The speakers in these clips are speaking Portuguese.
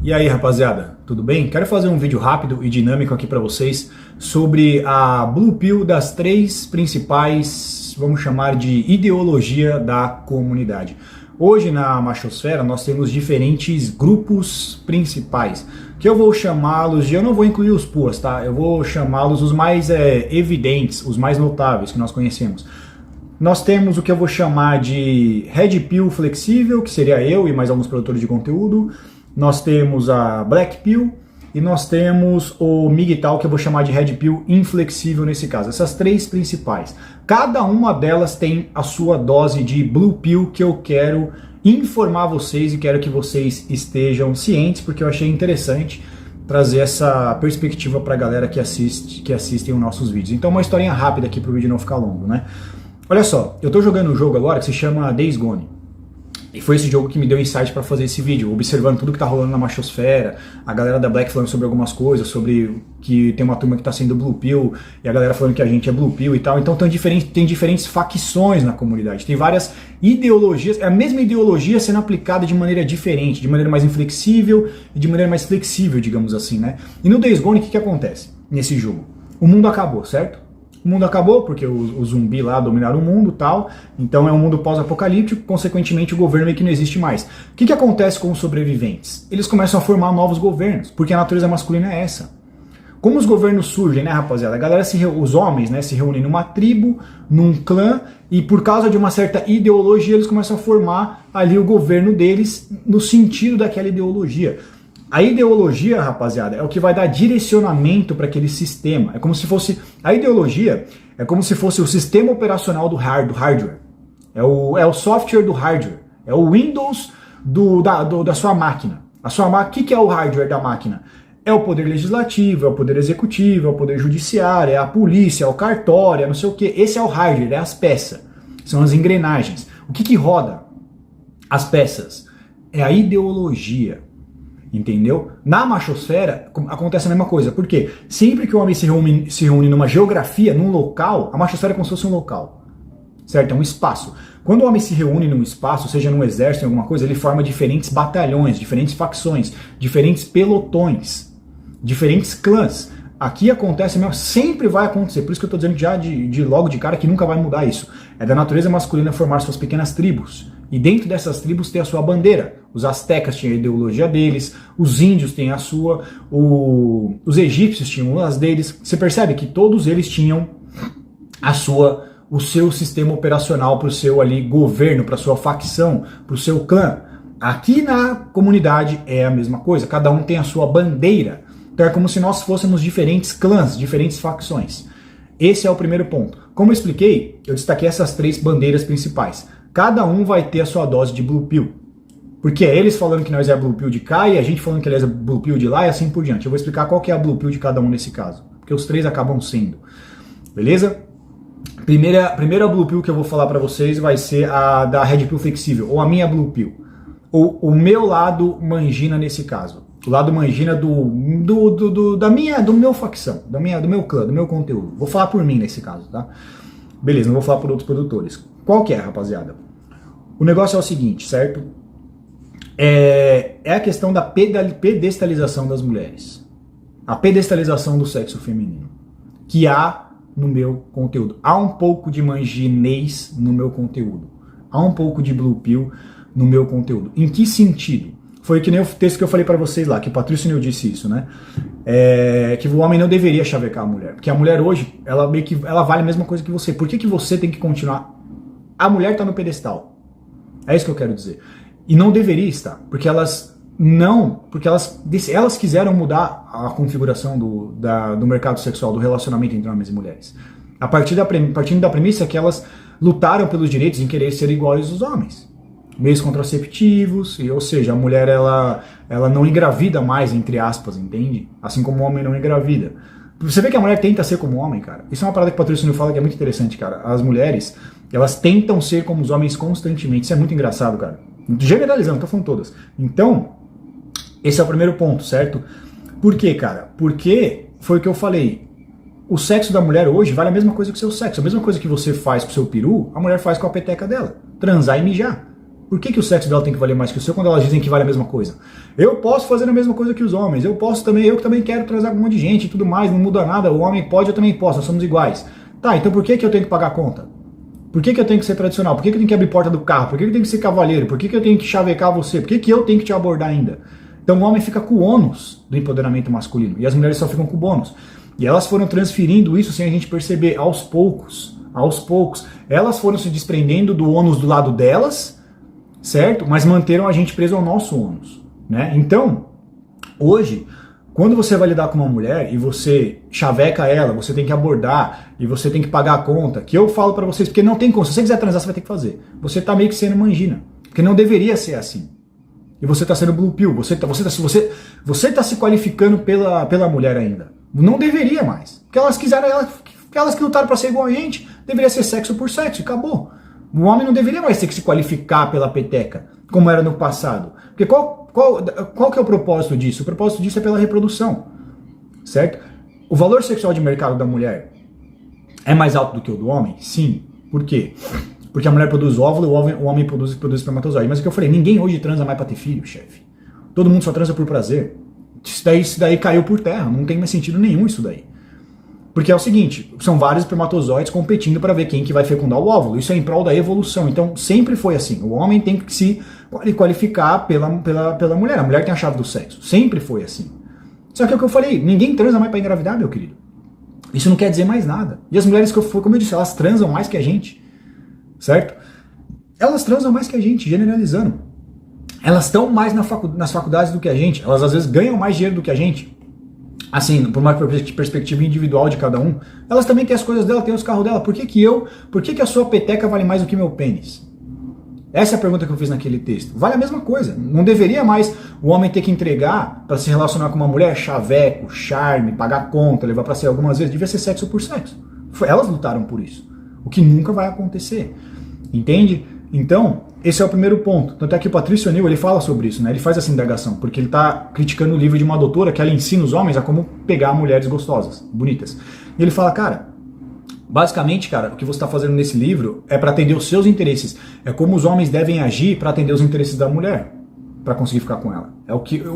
E aí, rapaziada, tudo bem? Quero fazer um vídeo rápido e dinâmico aqui para vocês sobre a Blue Pill das três principais, vamos chamar de ideologia da comunidade. Hoje na machosfera nós temos diferentes grupos principais, que eu vou chamá-los de, eu não vou incluir os puas, tá? Eu vou chamá-los os mais evidentes, os mais notáveis que nós conhecemos. Nós temos o que eu vou chamar de Red Pill flexível, que seria eu e mais alguns produtores de conteúdo. Nós temos a Black Pill e nós temos o MGTOW, que eu vou chamar de Red Pill inflexível nesse caso. Essas três principais. Cada uma delas tem a sua dose de Blue Pill que eu quero informar vocês e quero que vocês estejam cientes, porque eu achei interessante trazer essa perspectiva para a galera que assistem os nossos vídeos. Então uma historinha rápida aqui para o vídeo não ficar longo, né? Olha só, eu tô jogando um jogo agora que se chama Days Gone. E foi esse jogo que me deu insight para fazer esse vídeo, observando tudo que tá rolando na machosfera, a galera da Black falando sobre algumas coisas, sobre que tem uma turma que tá sendo Blue Pill, e a galera falando que a gente é Blue Pill e tal. Então tem diferentes facções na comunidade, tem várias ideologias, é a mesma ideologia sendo aplicada de maneira diferente, de maneira mais inflexível e de maneira mais flexível, digamos assim, né? E no Days Gone, o que acontece nesse jogo? O mundo acabou, certo? O mundo acabou porque os zumbis lá dominaram o mundo e tal, então é um mundo pós-apocalíptico, consequentemente o governo meio que não existe mais. O que acontece com os sobreviventes? Eles começam a formar novos governos, porque a natureza masculina é essa. Como os governos surgem, né, rapaziada? A galera, os homens, né, se reúnem numa tribo, num clã, e por causa de uma certa ideologia eles começam a formar ali o governo deles no sentido daquela ideologia. A ideologia, rapaziada, é o que vai dar direcionamento para aquele sistema. É como se fosse... A ideologia é como se fosse o sistema operacional do hardware. É o software do hardware. É o Windows da sua máquina. O que é o hardware da máquina? É o poder legislativo, é o poder executivo, é o poder judiciário, é a polícia, é o cartório, é não sei o que. Esse é o hardware, é as peças. São as engrenagens. O que roda as peças? É a ideologia. Entendeu? Na machosfera acontece a mesma coisa. Por quê? Sempre que o homem se reúne numa geografia, num local, a machosfera é como se fosse um local. Certo? É um espaço. Quando o homem se reúne num espaço, seja num exército, em alguma coisa, ele forma diferentes batalhões, diferentes facções, diferentes pelotões, diferentes clãs. Aqui acontece mesmo, sempre vai acontecer. Por isso que eu estou dizendo já logo de cara que nunca vai mudar isso. É da natureza masculina formar suas pequenas tribos. E dentro dessas tribos tem a sua bandeira. Os astecas tinham a ideologia deles, os índios têm a sua, os egípcios tinham as deles. Você percebe que todos eles tinham o seu sistema operacional para o seu ali governo, para a sua facção, para o seu clã. Aqui na comunidade é a mesma coisa, cada um tem a sua bandeira. Então é como se nós fôssemos diferentes clãs, diferentes facções. Esse é o primeiro ponto. Como eu expliquei, eu destaquei essas três bandeiras principais. Cada um vai ter a sua dose de Blue Pill. Porque é eles falando que nós é a Blue Pill de cá e a gente falando que eles é a Blue Pill de lá e assim por diante. Eu vou explicar qual que é a Blue Pill de cada um nesse caso. Porque os três acabam sendo. Beleza? Primeira Blue Pill que eu vou falar pra vocês vai ser a da Red Pill flexível. Ou a minha Blue Pill. Ou o meu lado mangina nesse caso. O lado mangina do meu facção. Do meu clã, do meu conteúdo. Vou falar por mim nesse caso, tá? Beleza, não vou falar por outros produtores. Qual que é, rapaziada? O negócio é o seguinte, certo? É a questão da pedestalização das mulheres. A pedestalização do sexo feminino. Que há no meu conteúdo. Há um pouco de manginês no meu conteúdo. Há um pouco de Blue Pill no meu conteúdo. Em que sentido? Foi que nem o texto que eu falei pra vocês lá, que o Patrício Neil disse isso, né? Que o homem não deveria chavecar a mulher. Porque a mulher hoje, ela vale a mesma coisa que você. Por que você tem que continuar? A mulher tá no pedestal. É isso que eu quero dizer. E não deveria estar. Porque elas quiseram mudar a configuração do mercado sexual, do relacionamento entre homens e mulheres. Partindo da premissa que elas lutaram pelos direitos em querer ser iguais aos homens. Meios contraceptivos, ou seja, a mulher ela não engravida mais, entre aspas, entende? Assim como o homem não engravida. Você vê que a mulher tenta ser como o homem, cara. Isso é uma parada que o Patrício fala que é muito interessante, cara. As mulheres, elas tentam ser como os homens constantemente. Isso é muito engraçado, cara. Generalizando, tô falando todas. Então, esse é o primeiro ponto, certo? Por quê, cara? Porque foi o que eu falei. O sexo da mulher hoje vale a mesma coisa que o seu sexo. A mesma coisa que você faz com o seu peru, a mulher faz com a peteca dela. Transar e mijar. Por que o sexo dela tem que valer mais que o seu quando elas dizem que vale a mesma coisa? Eu posso fazer a mesma coisa que os homens, eu que também quero transar com um monte de gente e tudo mais, não muda nada, o homem pode, eu também posso, nós somos iguais. Tá, então por que eu tenho que pagar a conta? Por que eu tenho que ser tradicional? Por que eu tenho que abrir porta do carro? Por que eu tenho que ser cavalheiro? Por que eu tenho que chavecar você? Por que eu tenho que te abordar ainda? Então o homem fica com o ônus do empoderamento masculino e as mulheres só ficam com o bônus. E elas foram transferindo isso sem a gente perceber, aos poucos. Elas foram se desprendendo do ônus do lado delas, certo? Mas manteram a gente preso ao nosso ônus, né? Então, hoje, quando você vai lidar com uma mulher e você chaveca ela, você tem que abordar e você tem que pagar a conta, que eu falo pra vocês, porque não tem como, se você quiser transar, você vai ter que fazer. Você tá meio que sendo mangina, porque não deveria ser assim. E você tá sendo blue pill, você tá se qualificando pela mulher ainda. Não deveria mais. Porque elas quiseram, elas que lutaram pra ser igual a gente, deveria ser sexo por sexo, e acabou. O homem não deveria mais ter que se qualificar pela peteca, como era no passado. Porque qual que é o propósito disso? O propósito disso é pela reprodução, certo? O valor sexual de mercado da mulher é mais alto do que o do homem? Sim. Por quê? Porque a mulher produz óvulo, o homem produz espermatozoide. Mas o que eu falei, ninguém hoje transa mais pra ter filho, chefe. Todo mundo só transa por prazer. Isso daí caiu por terra, não tem mais sentido nenhum isso daí. Porque é o seguinte, são vários espermatozoides competindo para ver quem que vai fecundar o óvulo. Isso é em prol da evolução. Então sempre foi assim. O homem tem que se qualificar pela mulher. A mulher tem a chave do sexo. Sempre foi assim. Só que é o que eu falei, ninguém transa mais para engravidar, meu querido. Isso não quer dizer mais nada. E as mulheres, como eu disse, elas transam mais que a gente. Certo? Elas transam mais que a gente, generalizando. Elas estão mais nas faculdades do que a gente. Elas às vezes ganham mais dinheiro do que a gente. Assim, por uma perspectiva individual de cada um, elas também têm as coisas dela, têm os carros dela. Por que a sua peteca vale mais do que meu pênis? Essa é a pergunta que eu fiz naquele texto. Vale a mesma coisa. Não deveria mais o homem ter que entregar para se relacionar com uma mulher chaveco, charme, pagar conta, levar para ser algumas vezes. Devia ser sexo por sexo. Elas lutaram por isso. O que nunca vai acontecer. Entende? Então, esse é o primeiro ponto. Tanto é que o Patrício O'Neill, ele fala sobre isso, né? Ele faz essa indagação, porque ele está criticando o livro de uma doutora que ela ensina os homens a como pegar mulheres gostosas, bonitas. E ele fala, cara, basicamente, cara, o que você está fazendo nesse livro é para atender os seus interesses. É como os homens devem agir para atender os interesses da mulher, para conseguir ficar com ela.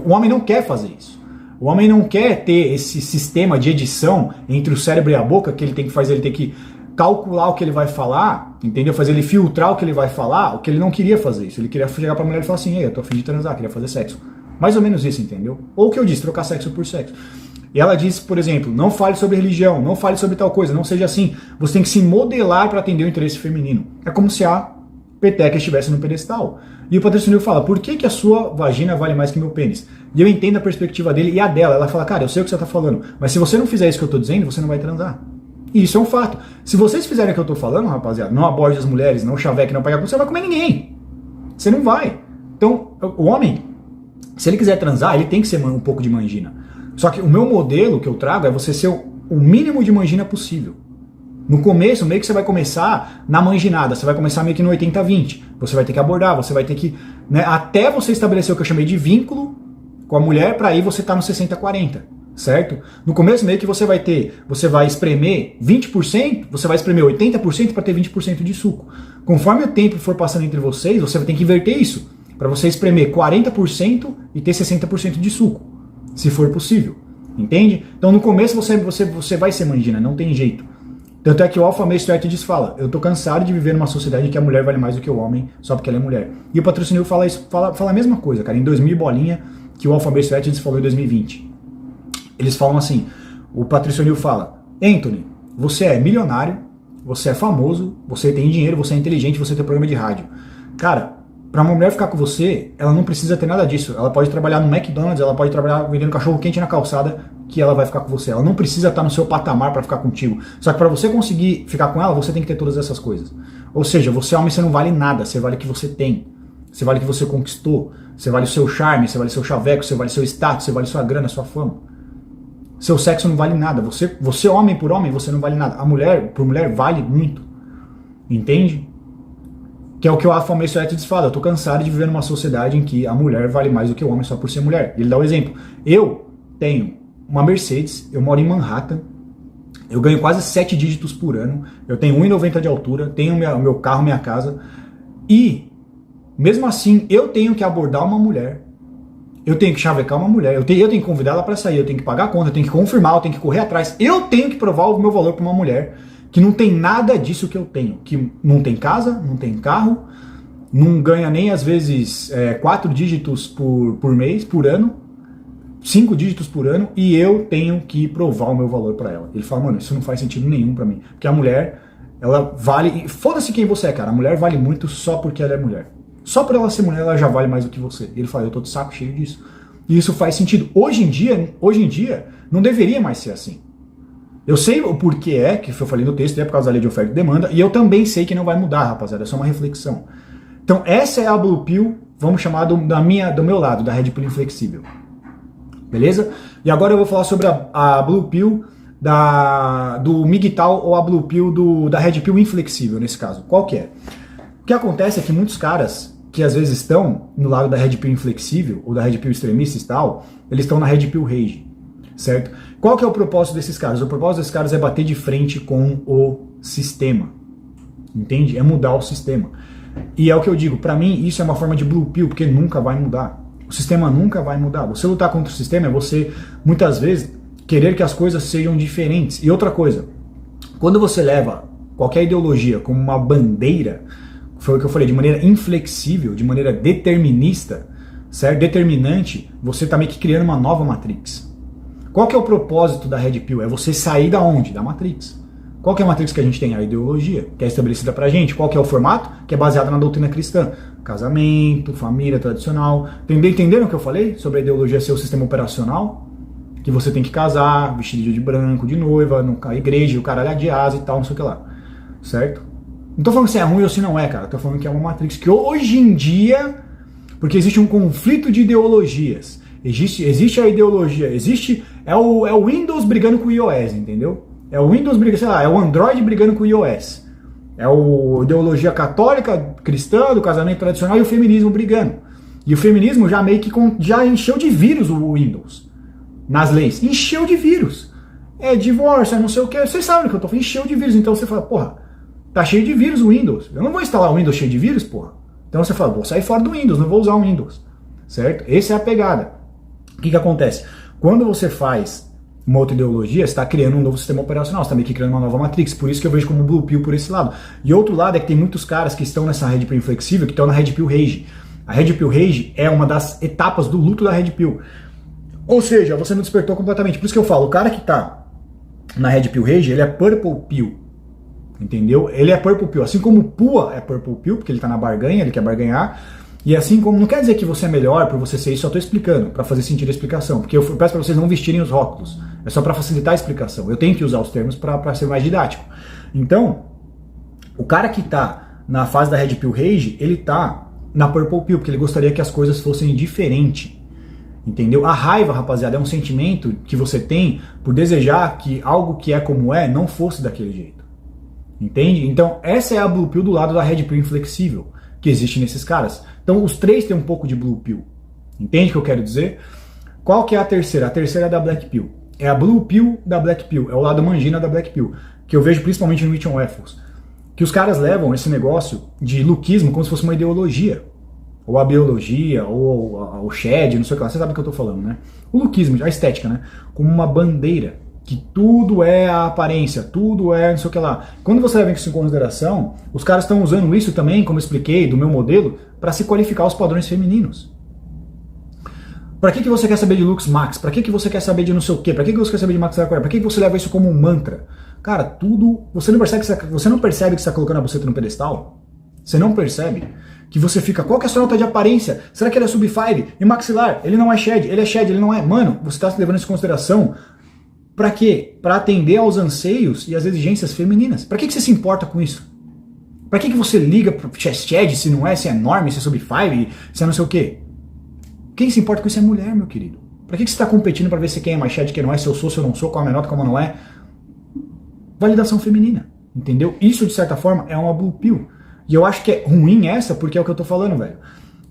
O homem não quer fazer isso. O homem não quer ter esse sistema de edição entre o cérebro e a boca que ele tem que fazer, ele tem que calcular o que ele vai falar, entendeu? Fazer ele filtrar o que ele vai falar, o que ele não queria fazer isso. Ele queria chegar pra mulher e falar assim, ei, eu tô a fim de transar, queria fazer sexo. Mais ou menos isso, entendeu? Ou o que eu disse, trocar sexo por sexo. E ela disse, por exemplo, não fale sobre religião, não fale sobre tal coisa, não seja assim. Você tem que se modelar para atender o interesse feminino. É como se a peteca estivesse no pedestal. E o Patrício O'Neill fala, por que a sua vagina vale mais que meu pênis? E eu entendo a perspectiva dele e a dela. Ela fala, cara, eu sei o que você tá falando, mas se você não fizer isso que eu tô dizendo, você não vai transar. E isso é um fato. Se vocês fizerem o que eu tô falando, rapaziada, não aborde as mulheres, não chaveque, não pague a conta, você não vai comer ninguém. Você não vai. Então, o homem, se ele quiser transar, ele tem que ser um pouco de mangina. Só que o meu modelo que eu trago é você ser o mínimo de mangina possível. No começo, meio que você vai começar na manginada, você vai começar meio que no 80-20. Você vai ter que abordar, você vai ter que... Né, até você estabelecer o que eu chamei de vínculo com a mulher, para aí você tá no 60-40. Certo? No começo meio que você vai espremer 20%, você vai espremer 80% para ter 20% de suco. Conforme o tempo for passando entre vocês, você vai ter que inverter isso, para você espremer 40% e ter 60% de suco, se for possível. Entende? Então no começo você vai ser mangina, não tem jeito. Tanto é que o Alpha Male Strategies fala, eu tô cansado de viver numa sociedade em que a mulher vale mais do que o homem só porque ela é mulher. E o Patrício O'Neill fala isso, fala a mesma coisa, cara, em 2000 bolinha, que o Alpha Male Strategies falou em 2020. Eles falam assim, o Patrício O'Neill fala, Anthony, você é milionário, você é famoso, você tem dinheiro, você é inteligente, você tem programa de rádio. Cara, pra uma mulher ficar com você, ela não precisa ter nada disso. Ela pode trabalhar no McDonald's, ela pode trabalhar vendendo cachorro quente na calçada, que ela vai ficar com você. Ela não precisa estar no seu patamar pra ficar contigo. Só que pra você conseguir ficar com ela, você tem que ter todas essas coisas. Ou seja, você homem, você não vale nada, você vale o que você tem. Você vale o que você conquistou. Você vale o seu charme, você vale o seu chaveco, você vale o seu status, você vale sua grana, sua fama. Seu sexo não vale nada. Você homem por homem, você não vale nada. A mulher por mulher vale muito. Entende? Que é o que o Alpha Male Strategies fala. Eu tô cansado de viver numa sociedade em que a mulher vale mais do que o homem só por ser mulher. Ele dá o exemplo. Eu tenho uma Mercedes, eu moro em Manhattan, eu ganho quase 7 dígitos por ano, eu tenho 1,90 de altura, tenho meu carro, minha casa, e Mesmo assim, eu tenho que abordar uma mulher, eu tenho que chavecar uma mulher, eu tenho que convidar ela para sair, eu tenho que pagar a conta, eu tenho que confirmar, eu tenho que correr atrás, eu tenho que provar o meu valor para uma mulher que não tem nada disso que eu tenho, que não tem casa, não tem carro, não ganha nem às vezes 4 dígitos por mês, por ano, 5 dígitos por ano, e eu tenho que provar o meu valor para ela. Ele fala, mano, isso não faz sentido nenhum para mim, porque a mulher, ela vale, foda-se quem você é, cara, a mulher vale muito só porque ela é mulher. Só por ela ser mulher, ela já vale mais do que você. E ele fala, eu tô de saco cheio disso. E isso faz sentido. Hoje em dia, não deveria mais ser assim. Eu sei o porquê que eu falei no texto, é por causa da lei de oferta e demanda, e eu também sei que não vai mudar, rapaziada, é só uma reflexão. Então essa é a Blue Pill, vamos chamar do meu lado, da Red Pill inflexível. Beleza? E agora eu vou falar sobre a Blue Pill do MGTOW ou a Blue Pill da Red Pill inflexível, nesse caso. Qual que é? O que acontece é que muitos caras que às vezes estão no lado da Red Pill inflexível ou da Red Pill extremista e tal, eles estão na Red Pill rage, certo? Qual que é o propósito desses caras? O propósito desses caras é bater de frente com o sistema, entende? É mudar o sistema. E é o que eu digo, pra mim isso é uma forma de Blue Pill, porque nunca vai mudar. O sistema nunca vai mudar. Você lutar contra o sistema é você, muitas vezes, querer que as coisas sejam diferentes. E outra coisa, quando você leva qualquer ideologia como uma bandeira, foi o que eu falei, de maneira inflexível, de maneira determinista, certo? Determinante, você está meio que criando uma nova Matrix. Qual que é o propósito da Red Pill? É você sair da onde? Da Matrix. Qual que é a Matrix que a gente tem? A ideologia, que é estabelecida pra gente. Qual que é o formato? Que é baseado na doutrina cristã. Casamento, família tradicional. Entenderam o que eu falei? Sobre a ideologia ser o sistema operacional? Que você tem que casar, vestido de branco, de noiva, na igreja, o caralho de asa e tal, não sei o que lá. Certo? Não tô falando se é ruim ou se não é, cara. Tô falando que é uma Matrix que hoje em dia, porque existe um conflito de ideologias. Existe a ideologia, é o Windows brigando com o iOS, entendeu? É o Windows brigando, sei lá, é o Android brigando com o iOS. É a ideologia católica, cristã, do casamento tradicional e o feminismo brigando. E o feminismo já meio que já encheu de vírus o Windows. Nas leis. Encheu de vírus. É divórcio, é não sei o que. Vocês sabem o que eu tô falando. Encheu de vírus. Então você fala, porra, tá cheio de vírus o Windows. Eu não vou instalar o Windows cheio de vírus, porra. Então você fala, vou sair fora do Windows, não vou usar o Windows. Certo? Essa é a pegada. O que acontece? Quando você faz uma outra ideologia, você está criando um novo sistema operacional, você está meio que criando uma nova Matrix, por isso que eu vejo como Blue Pill por esse lado. E outro lado é que tem muitos caras que estão nessa Red Pill inflexível, que estão na Red Pill Rage. A Red Pill Rage é uma das etapas do luto da Red Pill. Ou seja, você não despertou completamente. Por isso que eu falo, o cara que está na Red Pill Rage, ele é Purple Pill. Entendeu? Ele é Purple Pill. Assim como o Pua é Purple Pill, porque ele está na barganha, ele quer barganhar. E assim como, não quer dizer que você é melhor por você ser isso, só estou explicando, para fazer sentido a explicação. Porque eu peço para vocês não vestirem os rótulos. É só para facilitar a explicação. Eu tenho que usar os termos para ser mais didático. Então, o cara que está na fase da Red Pill Rage, ele está na Purple Pill, porque ele gostaria que as coisas fossem diferentes. Entendeu? A raiva, rapaziada, é um sentimento que você tem por desejar que algo que é como é não fosse daquele jeito. Entende? Então, essa é a Blue Pill do lado da Red Pill inflexível que existe nesses caras. Então, os três têm um pouco de Blue Pill. Entende o que eu quero dizer? Qual que é a terceira? A terceira é da Black Pill. É a Blue Pill da Black Pill. É o lado mangina da Black Pill. Que eu vejo principalmente no Richard Waffles. Que os caras levam esse negócio de luquismo como se fosse uma ideologia. Ou a biologia, ou o shed, não sei o que lá. Você sabe o que eu tô falando, né? O luquismo, a estética, né? Como uma bandeira. Que tudo é a aparência, tudo é não sei o que lá. Quando você leva isso em consideração, os caras estão usando isso também, como eu expliquei, do meu modelo, para se qualificar os padrões femininos. Pra que você quer saber de Lux Max? Pra que você quer saber de não sei o quê? Pra que você quer saber de Max Aquaria? Pra que você leva isso como um mantra? Cara, tudo... Você não percebe que você está colocando a buceta no pedestal? Você não percebe que você fica... Qual que é a sua nota de aparência? Será que ele é sub-5? E maxilar? Ele não é shed? Ele é shed? Ele não é? Mano, você está levando isso em consideração... Pra quê? Pra atender aos anseios e às exigências femininas. Pra que você se importa com isso? Pra que você liga pro shed se não é, se é norme, se é sub-5, se é não sei o quê? Quem se importa com isso é mulher, meu querido. Pra que você está competindo pra ver se quem é mais shed, quem não é, se eu sou, se eu não sou, qual é a nota, qual não é? Validação feminina, entendeu? Isso, de certa forma, é uma Blue Pill. E eu acho que é ruim essa, porque é o que eu tô falando, velho.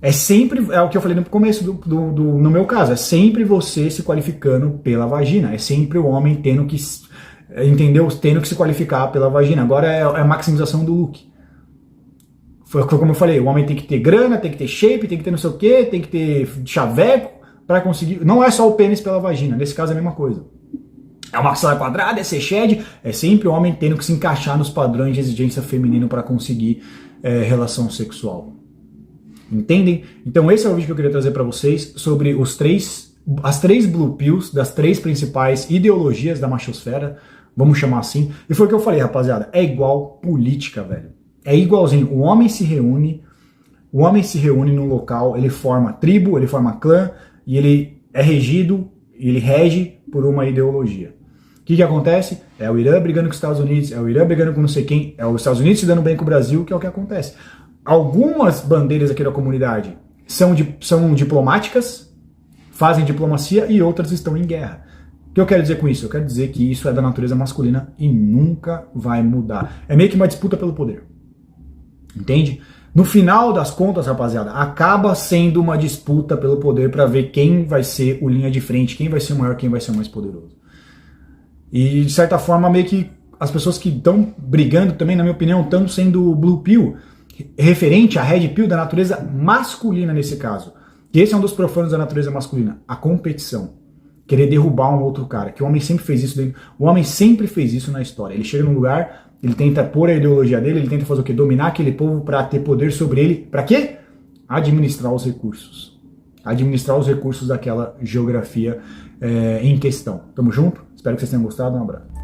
É sempre, é o que eu falei no começo, no meu caso, é sempre você se qualificando pela vagina, é sempre o homem tendo que, entendeu? Tendo que se qualificar pela vagina. Agora é a maximização do look. Foi como eu falei, o homem tem que ter grana, tem que ter shape, tem que ter não sei o quê, tem que ter chaveco para conseguir. Não é só o pênis pela vagina, nesse caso é a mesma coisa. É uma axila quadrada, é ser shed, é sempre o homem tendo que se encaixar nos padrões de exigência feminino para conseguir relação sexual. Entendem? Então esse é o vídeo que eu queria trazer para vocês sobre as três blue pills das três principais ideologias da machosfera, vamos chamar assim. E foi o que eu falei, rapaziada, é igual política, velho. É igualzinho, o homem se reúne num local, ele forma tribo, ele forma clã, e ele é regido, ele rege por uma ideologia. O que acontece? É o Irã brigando com os Estados Unidos, é o Irã brigando com não sei quem, é os Estados Unidos se dando bem com o Brasil, que é o que acontece. Algumas bandeiras aqui da comunidade são diplomáticas, fazem diplomacia, e outras estão em guerra. O que eu quero dizer com isso? Eu quero dizer que isso é da natureza masculina e nunca vai mudar. É meio que uma disputa pelo poder. Entende? No final das contas, rapaziada, acaba sendo uma disputa pelo poder para ver quem vai ser o linha de frente, quem vai ser o maior, quem vai ser o mais poderoso. E, de certa forma, meio que as pessoas que estão brigando também, na minha opinião, estão sendo blue pill, referente à red pill da natureza masculina nesse caso. E esse é um dos profanos da natureza masculina, a competição. Querer derrubar um outro cara, que o homem sempre fez isso. O homem sempre fez isso na história. Ele chega num lugar, ele tenta pôr a ideologia dele, ele tenta fazer o quê? Dominar aquele povo para ter poder sobre ele. Para quê? Administrar os recursos. Administrar os recursos daquela geografia em questão. Tamo junto? Espero que vocês tenham gostado. Um abraço.